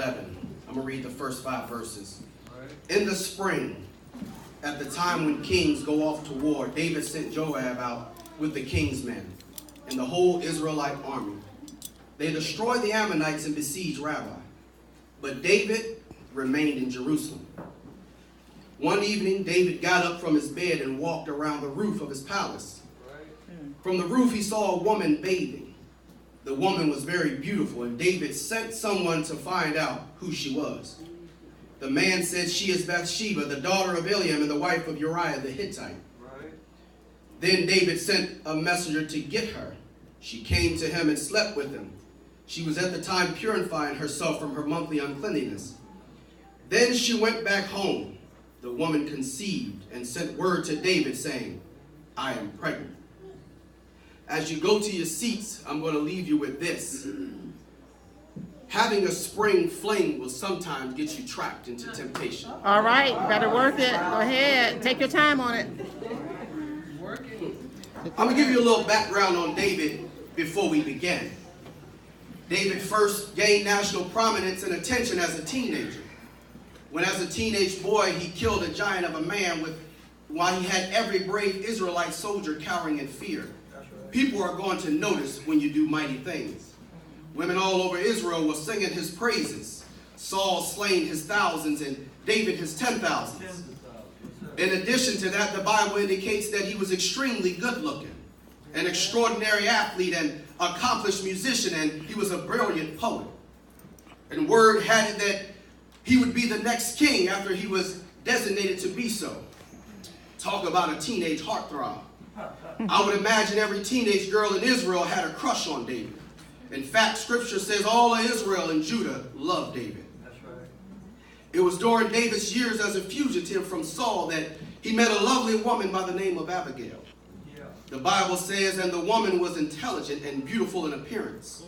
11. I'm going to read the first 5 verses. In the spring, at the time when kings go off to war, David sent Joab out with the king's men and the whole Israelite army. They destroyed the Ammonites and besieged Rabbah. But David remained in Jerusalem. One evening, David got up from his bed and walked around the roof of his palace. From the roof, he saw a woman bathing. The woman was very beautiful, and David sent someone to find out who she was. The man said, "She is Bathsheba, the daughter of Eliam and the wife of Uriah the Hittite." Then David sent a messenger to get her. She came to him and slept with him. She was at the time purifying herself from her monthly uncleanness. Then she went back home. The woman conceived and sent word to David saying, "I am pregnant." As you go to your seats, I'm going to leave you with this. Having a spring fling will sometimes get you trapped into temptation. All right, you better work it. Go ahead. Take your time on it. I'm going to give you a little background on David before we begin. David first gained national prominence and attention as a teenager. When as a teenage boy, he killed a giant of a man while he had every brave Israelite soldier cowering in fear. People are going to notice when you do mighty things. Women all over Israel were singing his praises. Saul slain his thousands and David his 10,000s. In addition to that, the Bible indicates that he was extremely good looking, an extraordinary athlete and accomplished musician, and he was a brilliant poet. And word had it that he would be the next king after he was designated to be so. Talk about a teenage heartthrob. I would imagine every teenage girl in Israel had a crush on David. In fact, scripture says all of Israel and Judah loved David. That's right. It was during David's years as a fugitive from Saul that he met a lovely woman by the name of Abigail. Yeah. The Bible says, and the woman was intelligent and beautiful in appearance.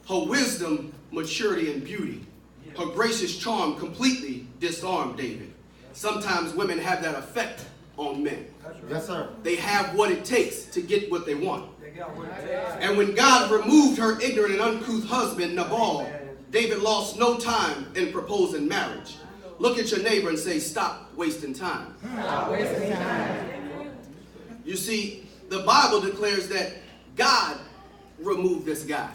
Her wisdom, maturity, and beauty, her gracious charm completely disarmed David. Sometimes women have that effect on men. Yes, sir. They have what it takes to get what they want. And when God removed her ignorant and uncouth husband, Nabal, David lost no time in proposing marriage. Look at your neighbor and say, "Stop wasting time." Stop wasting time. You see, the Bible declares that God removed this guy.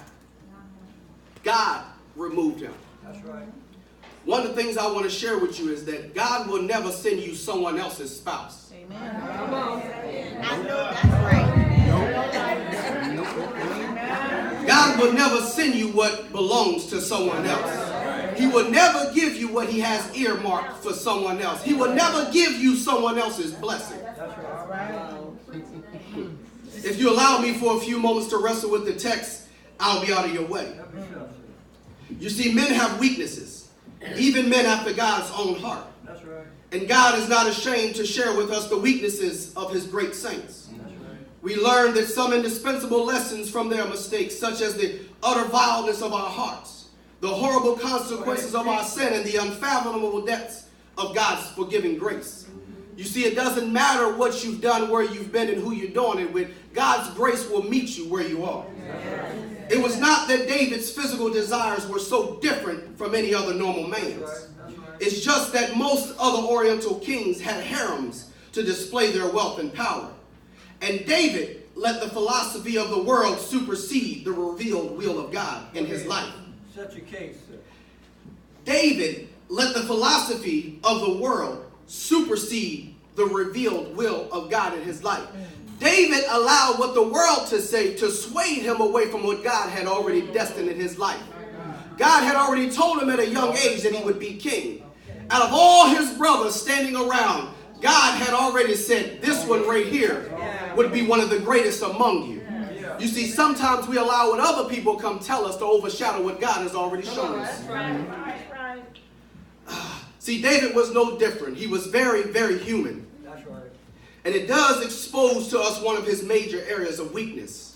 God removed him. That's right. One of the things I want to share with you is that God will never send you someone else's spouse. Amen. Come on. I know that's right. God will never send you what belongs to someone else. He will never give you what he has earmarked for someone else. He will never give you someone else's blessing. If you allow me for a few moments to wrestle with the text, I'll be out of your way. You see, men have weaknesses, even men after God's own heart. And God is not ashamed to share with us the weaknesses of his great saints. We learn that some indispensable lessons from their mistakes, such as the utter vileness of our hearts, the horrible consequences of our sin, and the unfathomable depths of God's forgiving grace. You see, it doesn't matter what you've done, where you've been, and who you're doing it with. God's grace will meet you where you are. It was not that David's physical desires were so different from any other normal man's. It's just that most other Oriental kings had harems to display their wealth and power. And David let the philosophy of the world supersede the revealed will of God in his life. Such a case, sir. David let the philosophy of the world supersede the revealed will of God in his life. David allowed what the world to say to sway him away from what God had already destined in his life. God had already told him at a young age that he would be king. Out of all his brothers standing around, God had already said, this one right here would be one of the greatest among you. You see, sometimes we allow what other people come tell us to overshadow what God has already shown us. See, David was no different. He was very, very human. And it does expose to us one of his major areas of weakness.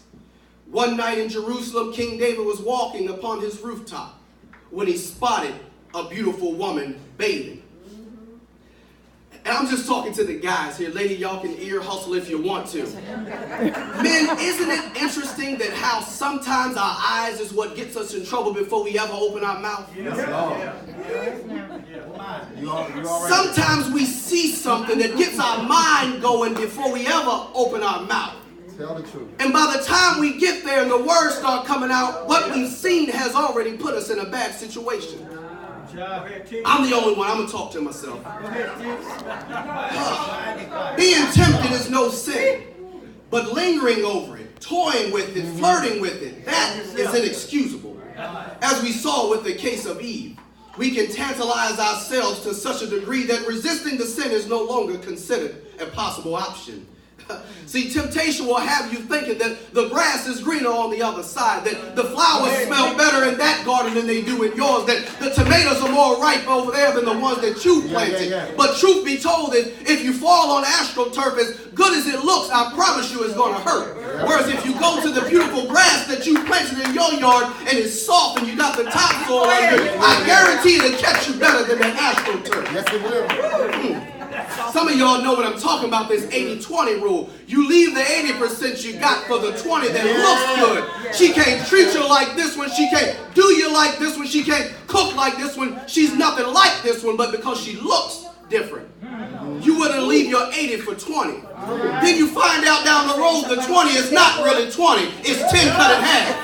One night in Jerusalem, King David was walking upon his rooftop when he spotted a beautiful woman bathing. And I'm just talking to the guys here. Lady, y'all can ear hustle if you want to. Men, isn't it interesting that how sometimes our eyes is what gets us in trouble before we ever open our mouth? Sometimes we see something that gets our mind going before we ever open our mouth. Tell the truth. And by the time we get there and the words start coming out, what we've seen has already put us in a bad situation. I'm the only one. I'm going to talk to myself. Being tempted is no sin, but lingering over it, toying with it, flirting with it, that is inexcusable. As we saw with the case of Eve, we can tantalize ourselves to such a degree that resisting the sin is no longer considered a possible option. See, temptation will have you thinking that the grass is greener on the other side, that the flowers smell better in that garden than they do in yours, that the tomatoes are more ripe over there than the ones that you planted. But truth be told, if you fall on astroturf, as good as it looks, I promise you it's going to hurt. Whereas if you go to the beautiful grass that you planted in your yard and it's soft and you got the topsoil under it, I guarantee it'll catch you better than the astroturf. Yes, it will. Some of y'all know what I'm talking about, this 80-20 rule. You leave the 80% you got for the 20 that looks good. She can't treat you like this one. She can't do you like this one. She can't cook like this one. She's nothing like this one, but because she looks different, you wouldn't leave your 80 for 20. Then you find out down the road the 20 is not really 20. It's 10 cut in half.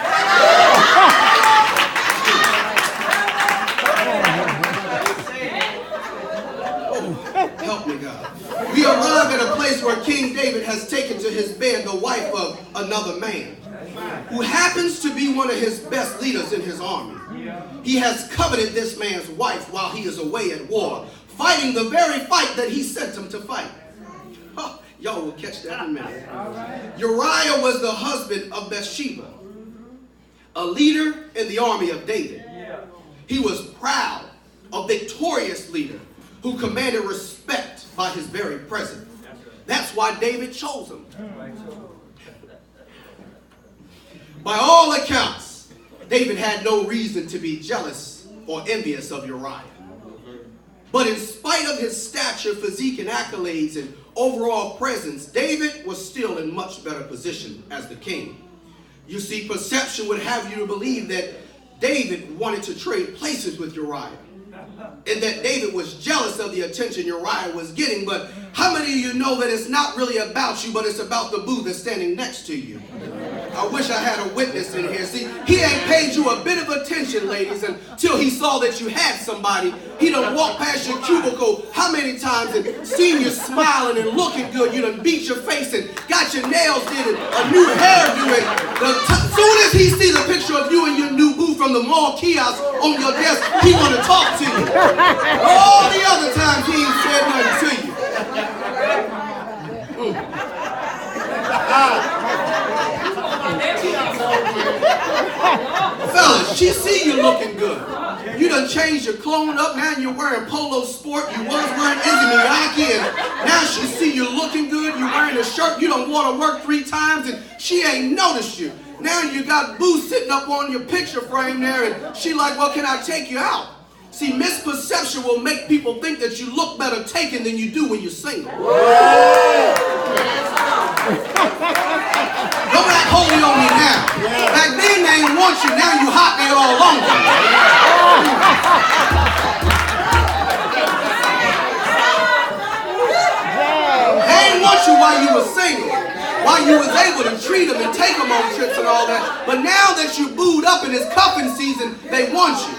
Help me, God. We arrive at a place where King David has taken to his bed the wife of another man, who happens to be one of his best leaders in his army. He has coveted this man's wife while he is away at war, fighting the very fight that he sent him to fight. Oh, y'all will catch that in a minute. Uriah was the husband of Bathsheba, a leader in the army of David. He was proud, a victorious leader who commanded respect by his very presence. That's why David chose him. By all accounts, David had no reason to be jealous or envious of Uriah. But in spite of his stature, physique, and accolades and overall presence, David was still in much better position as the king. You see, perception would have you to believe that David wanted to trade places with Uriah, and that David was jealous of the attention Uriah was getting. But how many of you know that it's not really about you, but it's about the boo that's standing next to you? I wish I had a witness in here. See, he ain't paid you a bit of attention, ladies, until he saw that you had somebody. He done walked past your cubicle how many times and seen you smiling and looking good. You done beat your face and got your nails did and a new hairdo. And soon as he sees a picture of you and your new boo from the mall kiosk on your desk, he want to talk to you. All the other times he ain't said nothing to you. Fellas, she see you looking good. You done changed your clothes up. Now you're wearing Polo Sport. You was wearing Izzy Miyake, and now she see you looking good. You wearing a shirt you done wore to work 3 times, and she ain't noticed you. Now you got boo sitting up on your picture frame there, and she like, well, can I take you out? See, misperception will make people think that you look better taken than you do when you're single. Don't act holy on me now. Back then they ain't want you, now you hot there all over. They ain't want you while you were single, while you was able to treat them and take them on trips and all that. But now that you booed up and it's cuffing season, they want you.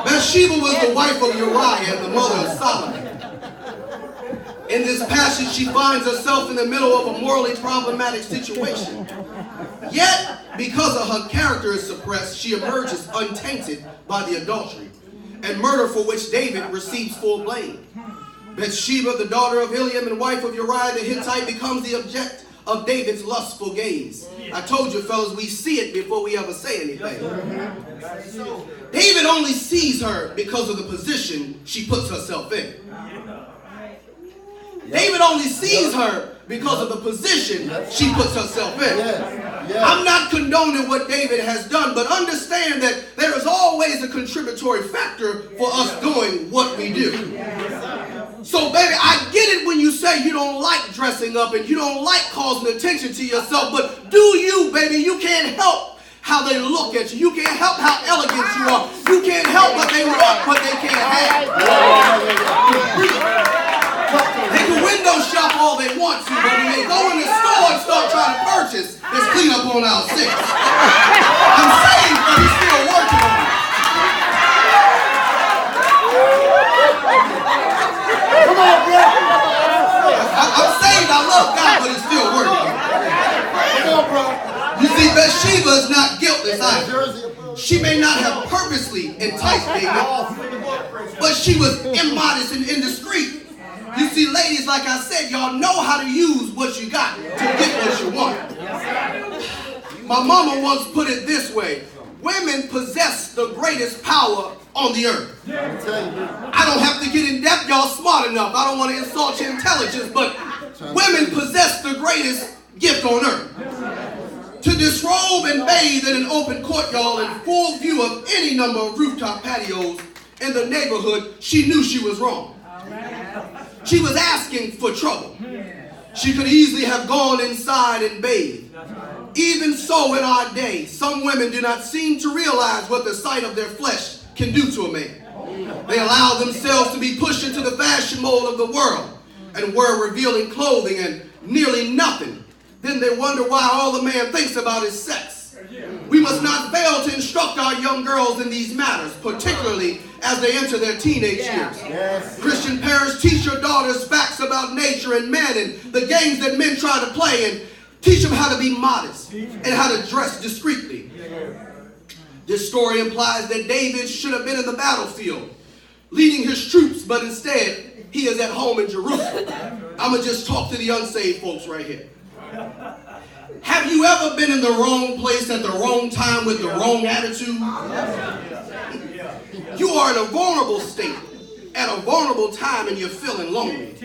Bathsheba was the wife of Uriah and the mother of Solomon. In this passage, she finds herself in the middle of a morally problematic situation. Yet, because of her character is suppressed, she emerges untainted by the adultery and murder for which David receives full blame. Bathsheba, the daughter of Eliam and wife of Uriah the Hittite, becomes the object of David's lustful gaze. I told you, fellas, we see it before we ever say anything. David only sees her because of the position she puts herself in. David only sees her because of the position she puts herself in. I'm not condoning what David has done, but understand that there is always a contributory factor for us doing what we do. So, baby, I get it when you say you don't like dressing up and you don't like causing attention to yourself, but do you, baby? You can't help how they look at you. You can't help how elegant you are. You can't help what they want, but they can't have. They can window shop all they want to, but when they go in the store and start trying to purchase, there's cleanup on aisle 6. I'm saved, but he's still working on it. Come on, bro. I'm saved, I love God, but he's still working. Come on, bro. You see, Bathsheba is not guiltless either. She may not have purposely enticed David, but she was immodest and indiscreet. You see, ladies, like I said, y'all know how to use what you got to get what you want. My mama once put it this way: women possess the greatest power on the earth. I don't have to get in depth, y'all smart enough. I don't want to insult your intelligence, but women possess the greatest gift on earth. To disrobe and bathe in an open courtyard in full view of any number of rooftop patios in the neighborhood, she knew she was wrong. She was asking for trouble. She could easily have gone inside and bathed. Even so, in our day, some women do not seem to realize what the sight of their flesh can do to a man. They allow themselves to be pushed into the fashion mold of the world and wear revealing clothing and nearly nothing. Then they wonder why all the man thinks about is sex. We must not fail to instruct our young girls in these matters, particularly as they enter their teenage years. Yes. Christian parents, teach your daughters facts about nature and men and the games that men try to play, and teach them how to be modest and how to dress discreetly. This story implies that David should have been in the battlefield, leading his troops, but instead he is at home in Jerusalem. I'm going to just talk to the unsaved folks right here. Have you ever been in the wrong place at the wrong time with the wrong attitude? You are in a vulnerable state at a vulnerable time and you're feeling lonely.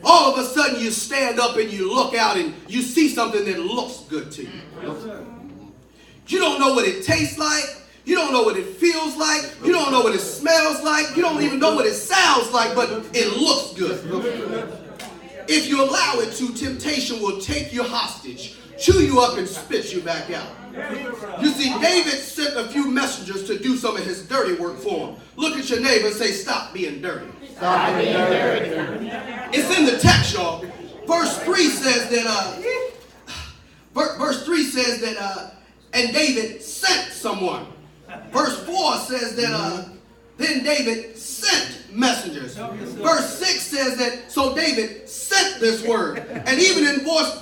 All of a sudden you stand up and you look out and you see something that looks good to you. You don't know what it tastes like. You don't know what it feels like. You don't know what it smells like. You don't even know what it sounds like, but it looks good. If you allow it to, temptation will take you hostage, chew you up and spit you back out. You see, David sent a few messengers to do some of his dirty work for him. Look at your neighbor and say, stop being dirty. Stop being dirty. It's in the text, y'all. Verse 3 says that, and David sent someone. Verse 4 says that, then David sent messengers. Verse 6 says that, so David sent this word. And even in verse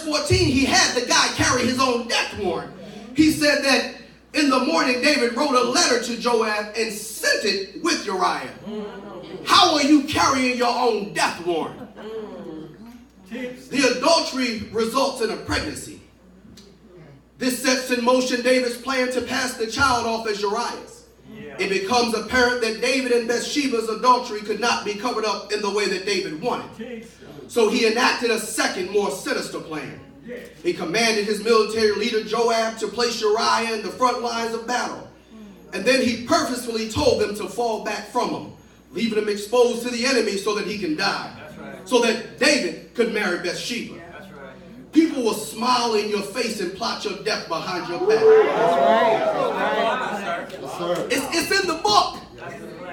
14, he had the guy carry his own death warrant. He said that in the morning, David wrote a letter to Joab and sent it with Uriah. How are you carrying your own death warrant? The adultery results in a pregnancy. This sets in motion David's plan to pass the child off as Uriah's. It becomes apparent that David and Bathsheba's adultery could not be covered up in the way that David wanted. So he enacted a second, more sinister plan. He commanded his military leader Joab to place Uriah in the front lines of battle. And then he purposefully told them to fall back from him, leaving him exposed to the enemy so that he can die. So that David could marry Bathsheba. People will smile in your face and plot your death behind your back. Yes, sir. It's in the book.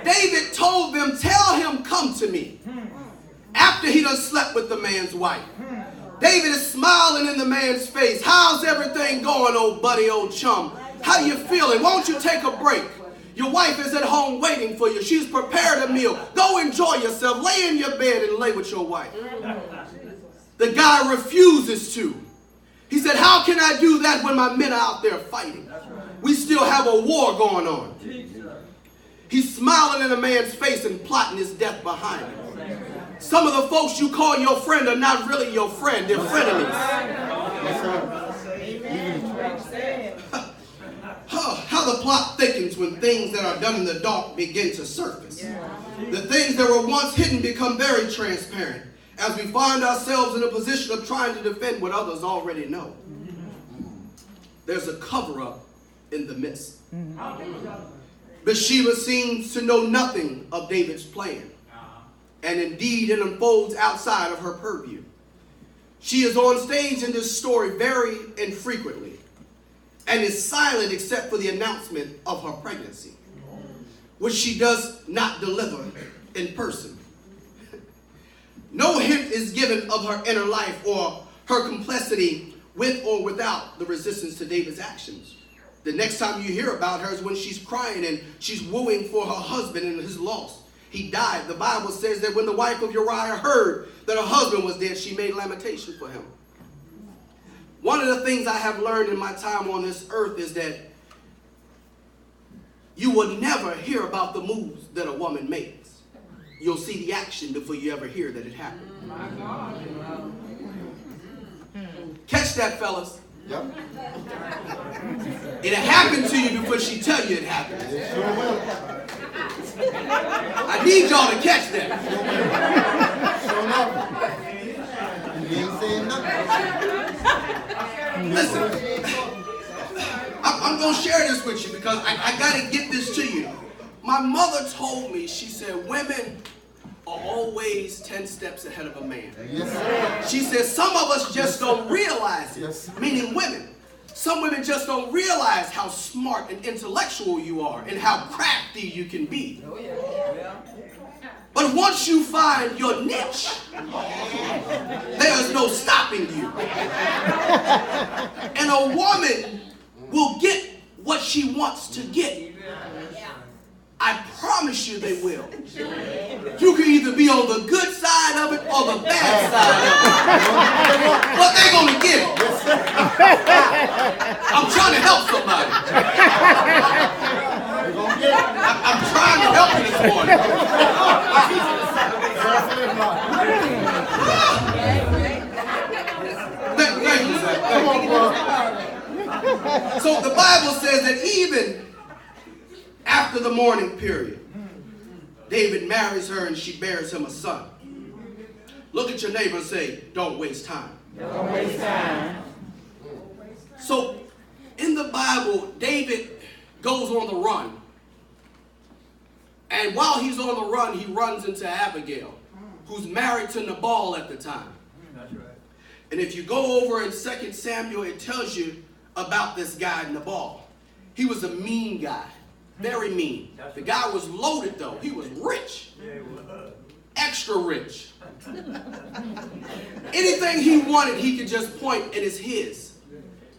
David told them, tell him, come to me. After he done slept with the man's wife. David is smiling in the man's face. How's everything going, old buddy, old chum? How you feeling? Won't you take a break? Your wife is at home waiting for you. She's prepared a meal. Go enjoy yourself. Lay in your bed and lay with your wife. The guy refuses to. He said, how can I do that when my men are out there fighting? We still have a war going on. He's smiling in a man's face and plotting his death behind him. Some of the folks you call your friend are not really your friend. They're frenemies. How the plot thickens when things that are done in the dark begin to surface. The things that were once hidden become very transparent as we find ourselves in a position of trying to defend what others already know. There's a cover-up in the midst. Bathsheba seems to know nothing of David's plan. And indeed, it unfolds outside of her purview. She is on stage in this story very infrequently. and is silent except for the announcement of her pregnancy, which she does not deliver in person. No hint is given of her inner life or her complexity with or without the resistance to David's actions. The next time you hear about her is when she's crying and she's wooing for her husband and his loss. He died. The Bible says that when the wife of Uriah heard that her husband was dead, she made lamentation for him. One of the things I have learned in my time on this earth is that you will never hear about the moves that a woman makes. You'll see the action before you ever hear that it happened. Catch that, fellas. Yep. It happened to you before she tell you it happened. It sure will. I need y'all to catch that. Sure enough. You ain't saying nothing. Listen, I'm going to share this with you because I got to get this to you. My mother told me, she said, women are always 10 steps ahead of a man. Yes, sir. She said, some of us just don't realize it, Yes. meaning women. Some women just don't realize how smart and intellectual you are and how crafty you can be. But once you find your niche, there's no stopping you. And a woman will get what she wants to get. I promise you they will. You can either be on the good side of it or the bad side of it. But they're going to get it. I'm trying to help somebody. I'm trying to help you this morning. Thank you, sir. Thank you. So the Bible says that even after the mourning period, David marries her and she bears him a son. Look at your neighbor and say, don't waste time. Don't waste time. So in the Bible, David goes on the run. And while he's on the run, he runs into Abigail, who's married to Nabal at the time. That's right. And if you go over in 2 Samuel, it tells you about this guy, Nabal. He was a mean guy. Very mean. The guy was loaded though. He was rich. Extra rich. Anything he wanted, he could just point and it's his.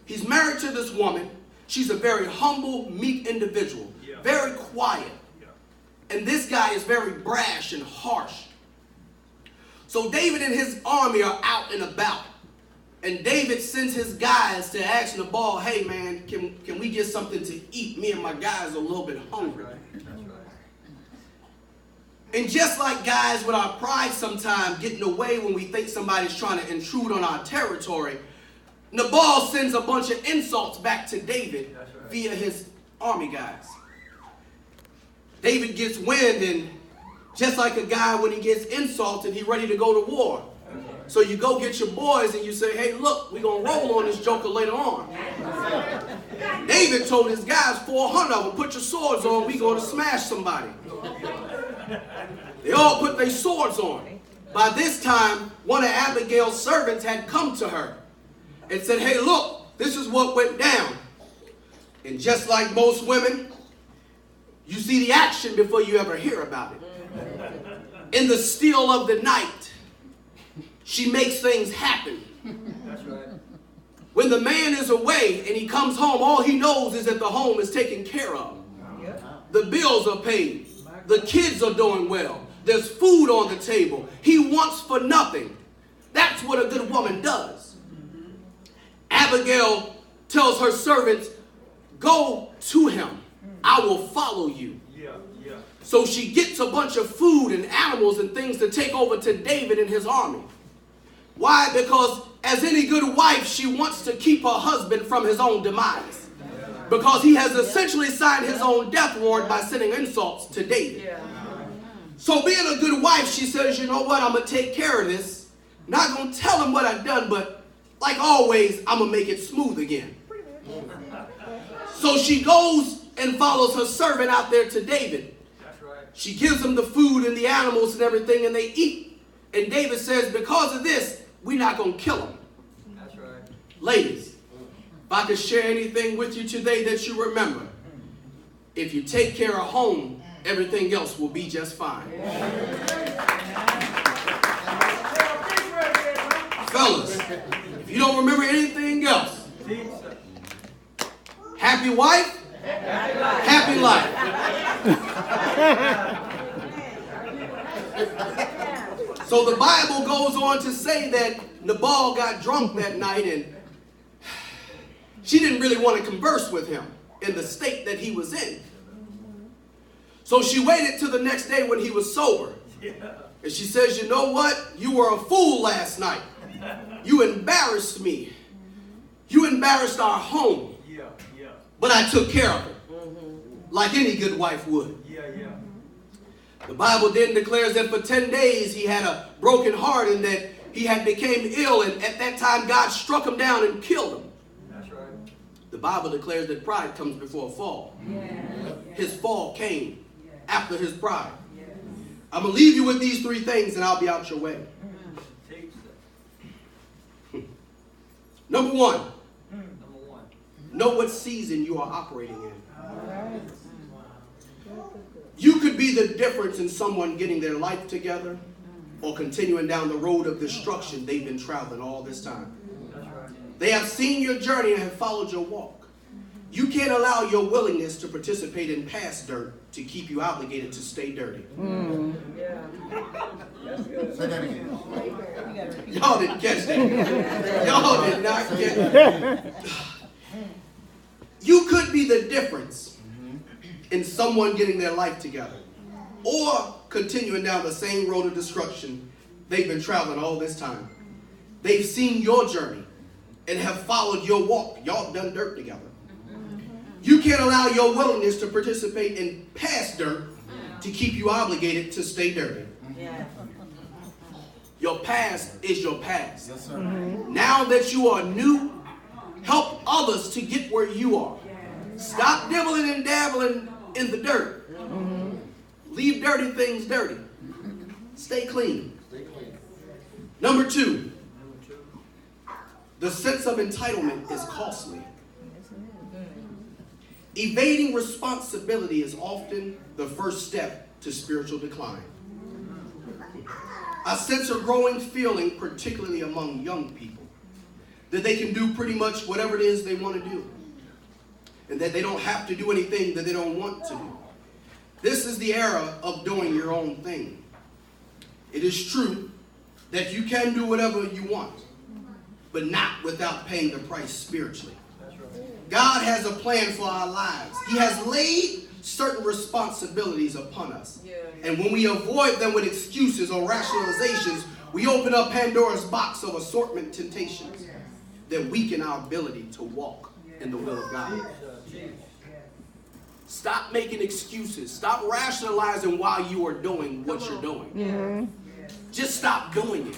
He's married to this woman. She's a very humble, meek individual. Very quiet. And this guy is very brash and harsh. So David and his army are out and about. And David sends his guys to ask Nabal, hey man, can we get something to eat? Me and my guys are a little bit hungry. That's right. And just like guys with our pride sometimes getting away when we think somebody's trying to intrude on our territory, Nabal sends a bunch of insults back to David via his army guys. David gets wind, and just like a guy when he gets insulted, he's ready to go to war. So you go get your boys and you say, hey, look, we're going to roll on this joker later on. David told his guys, 400 of them, put your swords on, we're going to smash somebody. They all put their swords on. By this time, one of Abigail's servants had come to her and said, hey, look, this is what went down. And just like most women, you see the action before you ever hear about it. In the still of the night, she makes things happen. That's right. When the man is away and he comes home, all he knows is that the home is taken care of. The bills are paid. The kids are doing well. There's food on the table. He wants for nothing. That's what a good woman does. Abigail tells her servants, go to him. I will follow you. So she gets a bunch of food and animals and things to take over to David and his army. Why? Because as any good wife, she wants to keep her husband from his own demise. Because he has essentially signed his own death warrant by sending insults to David. So being a good wife, she says, you know what, I'm going to take care of this. Not going to tell him what I've done, but like always, I'm going to make it smooth again. So she goes and follows her servant out there to David. She gives him the food and the animals and everything, and they eat. And David says, because of this, we're not going to kill him. That's right. Ladies, If I could share anything with you today that you remember, if you take care of home, everything else will be just fine. Fellas, if you don't remember anything else, happy wife, happy life. So the Bible goes on to say that Nabal got drunk that night and she didn't really want to converse with him in the state that he was in. So she waited till the next day when he was sober. And she says, you know what? You were a fool last night. You embarrassed me. You embarrassed our home. But I took care of it. Like any good wife would. The Bible then declares that for 10 days he had a broken heart and that he had became ill, and at that time God struck him down and killed him. That's right. The Bible declares that pride comes before a fall. His fall came after his pride. I'm going to leave you with these three things and I'll be out your way. Number one, know what season you are operating in. You could be the difference in someone getting their life together or continuing down the road of destruction they've been traveling all this time. They have seen your journey and have followed your walk. You can't allow your willingness to participate in past dirt to keep you obligated to stay dirty. Say that again. Y'all didn't catch that. Y'all did not get it. You could be the difference in someone getting their life together or continuing down the same road of destruction they've been traveling all this time. They've seen your journey and have followed your walk. Y'all done dirt together. You can't allow your willingness to participate in past dirt to keep you obligated to stay dirty. Your past is your past. Yes, sir. Now that you are new, help others to get where you are. Stop dibbling and dabbling in the dirt. Leave dirty things dirty. Stay clean. Number two, the sense of entitlement is costly. Evading responsibility is often the first step to spiritual decline. I sense a growing feeling, particularly among young people, that they can do pretty much whatever it is they want to do, and that they don't have to do anything that they don't want to do. This is the era of doing your own thing. It is true that you can do whatever you want, but not without paying the price spiritually. God has a plan for our lives. He has laid certain responsibilities upon us. And when we avoid them with excuses or rationalizations, we open up Pandora's box of assortment temptations that weaken our ability to walk in the will of God. Stop making excuses. Stop rationalizing why you are doing what you're doing. Just stop doing it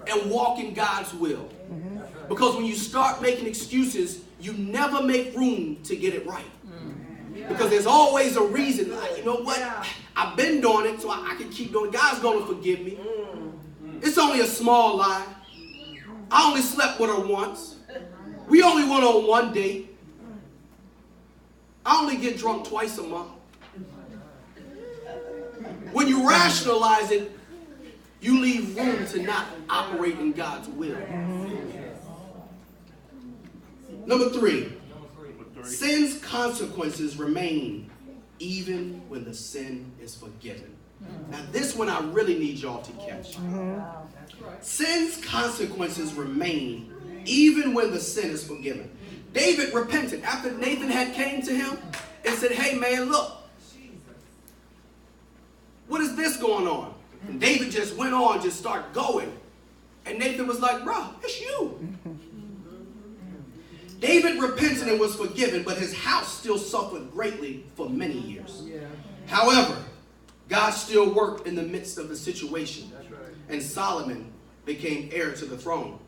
and walk in God's will. Because when you start making excuses, you never make room to get it right. Because there's always a reason. Like, you know what? I've been doing it, so I can keep doing it. God's going to forgive me. It's only a small lie. I only slept with her once. We only went on one date. I only get drunk twice a month. When you rationalize it, you leave room to not operate in God's will. Number three, sin's consequences remain even when the sin is forgiven. Now this one I really need y'all to catch. Sin's consequences remain even when the sin is forgiven. David repented after Nathan had came to him and said, hey man, look, what is this going on? And David just went on, just started going. And Nathan was like, bro, it's you. David repented and was forgiven, but his house still suffered greatly for many years. However, God still worked in the midst of the situation, and Solomon became heir to the throne.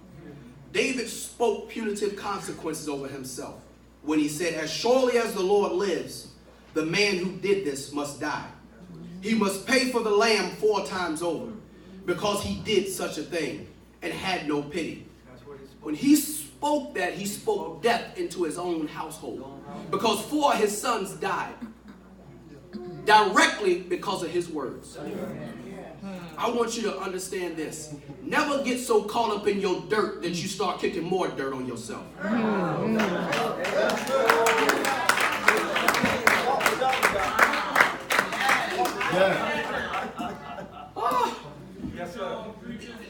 David spoke punitive consequences over himself when he said, as surely as the Lord lives, the man who did this must die. He must pay for the lamb 4 times over because he did such a thing and had no pity. When he spoke that, he spoke death into his own household. Because 4 of his sons died directly because of his words. I want you to understand this. Never get so caught up in your dirt that you start kicking more dirt on yourself.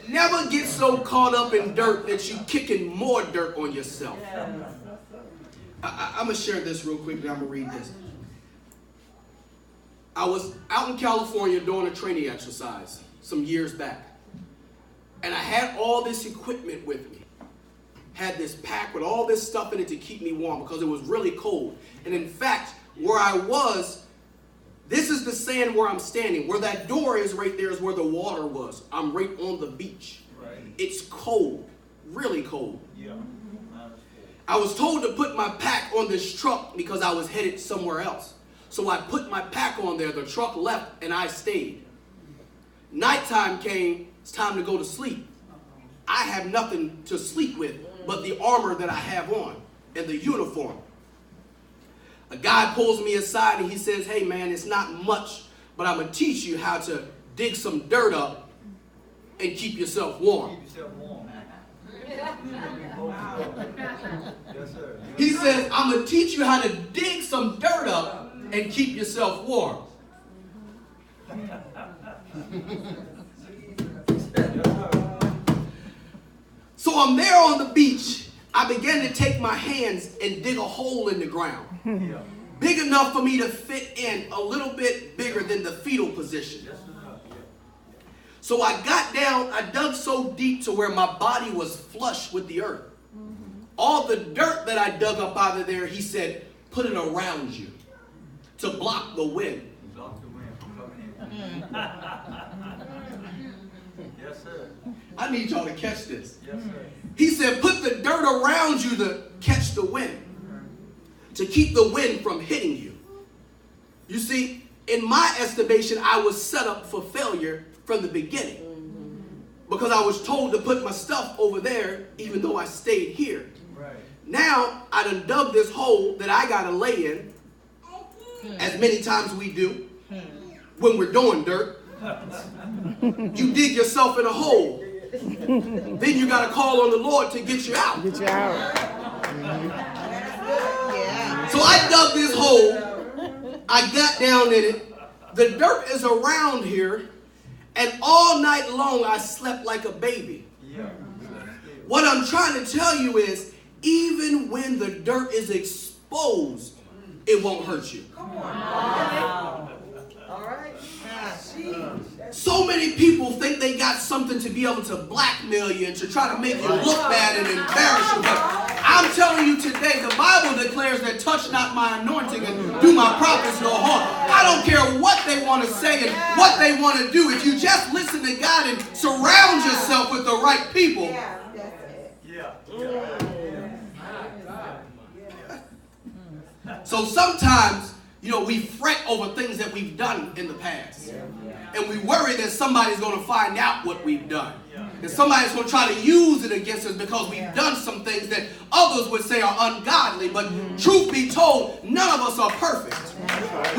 Never get so caught up in dirt that you kicking more dirt on yourself. I'm going to share this real quickly. I'm going to read this. I was out in California doing a training exercise some years back. And I had all this equipment with me. Had this pack with all this stuff in it to keep me warm because it was really cold. And in fact, where I was, this is the sand where I'm standing. Where that door is right there is where the water was. I'm right on the beach. Right. It's cold, really cold. Yeah. I was told to put my pack on this truck because I was headed somewhere else. So I put my pack on there, the truck left, and I stayed. Nighttime came, it's time to go to sleep. I have nothing to sleep with but the armor that I have on and the uniform. A guy pulls me aside and he says, hey man, it's not much, but I'm going to teach you how to dig some dirt up and keep yourself warm. Keep yourself warm. Yes, sir. He says, I'm going to teach you how to dig some dirt up and keep yourself warm. So I'm there on the beach. I began to take my hands and dig a hole in the ground. Big enough for me to fit in, a little bit bigger than the fetal position. So I got down, I dug so deep to where my body was flush with the earth. All the dirt that I dug up out of there, he said, put it around you to block the wind. Block the wind from coming in. Yes, sir. I need y'all to catch this. Yes, sir. He said, put the dirt around you to catch the wind, to keep the wind from hitting you. You see, in my estimation, I was set up for failure from the beginning because I was told to put my stuff over there even though I stayed here. Right. Now, I done dug this hole that I got to lay in, as many times we do when we're doing dirt. You dig yourself in a hole. Then you got to call on the Lord to get you out. Get you out. So I dug this hole. I got down in it. The dirt is around here. And all night long I slept like a baby. What I'm trying to tell you is, even when the dirt is exposed, it won't hurt you. Wow. All right. So many people think they got something to be able to blackmail you and to try to make you look bad and embarrass you. But I'm telling you today, the Bible declares that touch not my anointing and do my prophets no harm. I don't care what they want to say and what they want to do. If you just listen to God and surround yourself with the right people. So sometimes, we fret over things that we've done in the past. And we worry that somebody's going to find out what we've done. And somebody's going to try to use it against us because we've done some things that others would say are ungodly. But truth be told, none of us are perfect.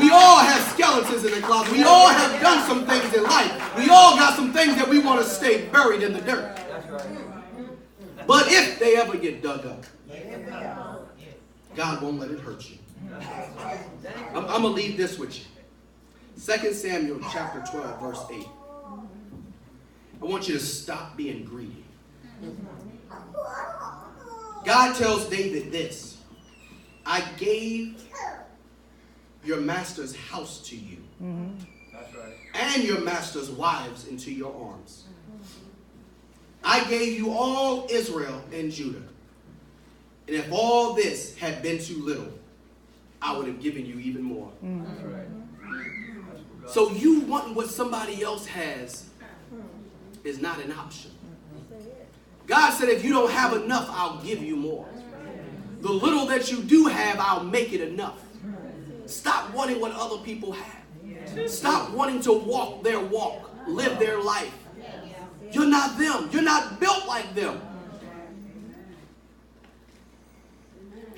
We all have skeletons in the closet. We all have done some things in life. We all got some things that we want to stay buried in the dirt. But if they ever get dug up, God won't let it hurt you. I'm going to leave this with you. 2 Samuel chapter 12, verse 8. I want you to stop being greedy. God tells David this. I gave your master's house to you. That's right. And your master's wives into your arms. I gave you all Israel and Judah. And if all this had been too little, I would have given you even more. That's right. So you wanting what somebody else has is not an option. God said, if you don't have enough, I'll give you more. The little that you do have, I'll make it enough. Stop wanting what other people have. Stop wanting to walk their walk, live their life. You're not them. You're not built like them.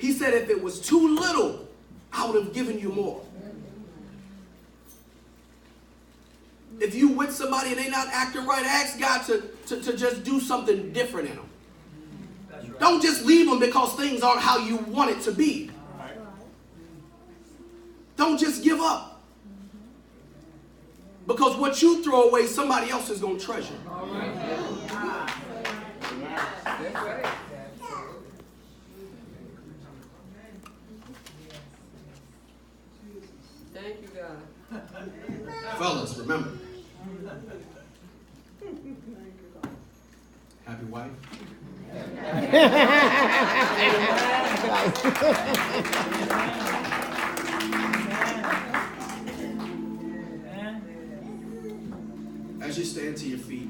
He said, if it was too little, I would have given you more. If you with somebody and they not acting right, ask God to just do something different in them. Right. Don't just leave them because things aren't how you want it to be. Right. Don't just give up. Because what you throw away, somebody else is going to treasure. All right. That's right. Thank you, God. Fellas, remember. Happy wife. As you stand to your feet,